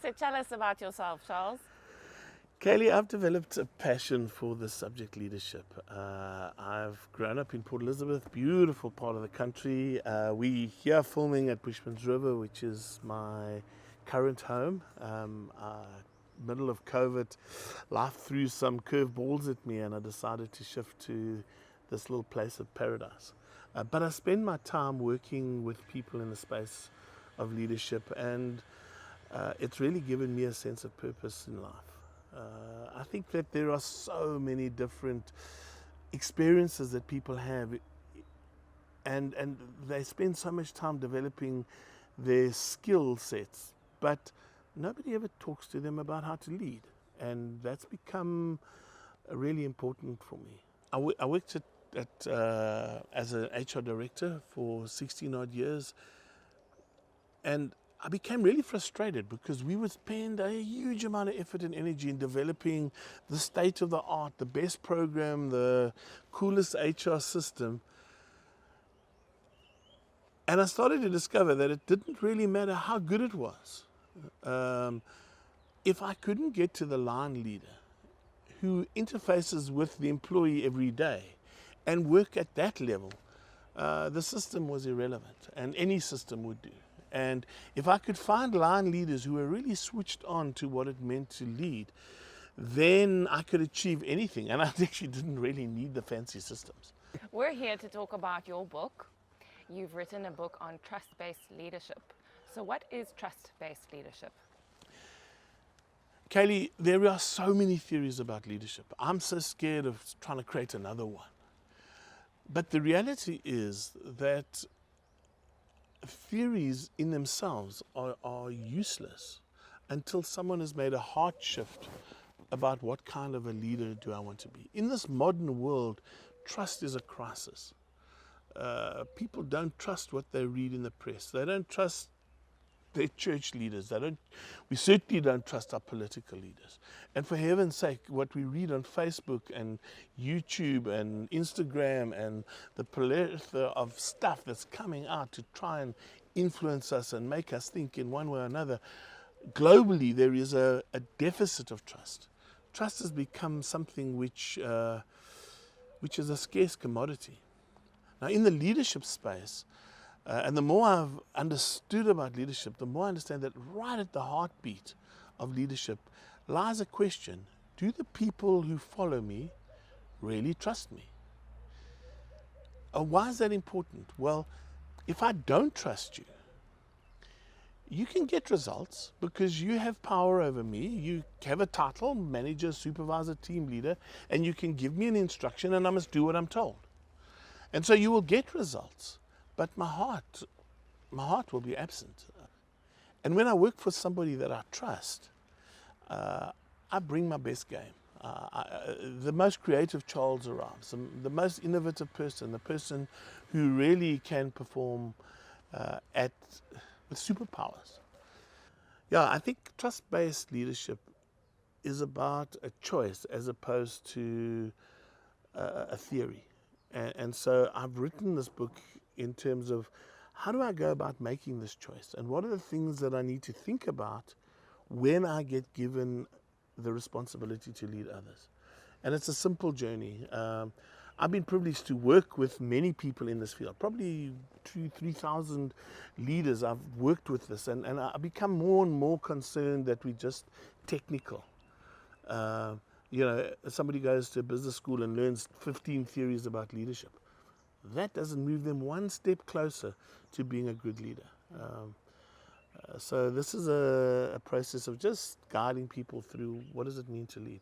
So tell us about yourself, Charles. Kaylee, I've developed a passion for the subject leadership. I've grown up in Port Elizabeth, beautiful part of the country. We here filming at Bushman's River, which is my current home. Middle of COVID, life threw some curveballs at me and I decided to shift to this little place of paradise. But I spend my time working with people in the space of leadership, and it's really given me a sense of purpose in life. I think that there are so many different experiences that people have, and they spend so much time developing their skill sets, but nobody ever talks to them about how to lead, and that's become really important for me. I worked as an HR director for 16 odd years, and I became really frustrated because we would spend a huge amount of effort and energy in developing the state of the art, the best program, the coolest HR system. And I started to discover that it didn't really matter how good it was. If I couldn't get to the line leader who interfaces with the employee every day and work at that level, the system was irrelevant, and any system would do. And if I could find line leaders who were really switched on to what it meant to lead, then I could achieve anything. And I actually didn't really need the fancy systems. We're here to talk about your book. You've written a book on trust-based leadership. So what is trust-based leadership? Kaylee, there are so many theories about leadership. I'm so scared of trying to create another one. But the reality is that theories in themselves are useless until someone has made a heart shift about what kind of a leader do I want to be. In this modern world, trust is a crisis. People don't trust what they read in the press. They don't trust their church leaders. We certainly don't trust our political leaders. And for heaven's sake, what we read on Facebook and YouTube and Instagram and the plethora of stuff that's coming out to try and influence us and make us think in one way or another, globally there is a deficit of trust. Trust has become something which is a scarce commodity. Now in the leadership space, and the more I've understood about leadership, the more I understand that right at the heartbeat of leadership lies a question: do the people who follow me really trust me? Why is that important? Well, if I don't trust you, you can get results because you have power over me. You have a title, manager, supervisor, team leader, and you can give me an instruction and I must do what I'm told. And so you will get results. But my heart will be absent. And when I work for somebody that I trust, I bring my best game. The most creative Charles arrives, the most innovative person, the person who really can perform with superpowers. Yeah, I think trust-based leadership is about a choice as opposed to a theory. And so I've written this book in terms of how do I go about making this choice, and what are the things that I need to think about when I get given the responsibility to lead others. And it's a simple journey. I've been privileged to work with many people in this field, probably 2,000-3,000 leaders. I've worked with this, and I become more and more concerned that we're just technical. Somebody goes to a business school and learns 15 theories about leadership. That doesn't move them one step closer to being a good leader. So this is a process of just guiding people through what does it mean to lead.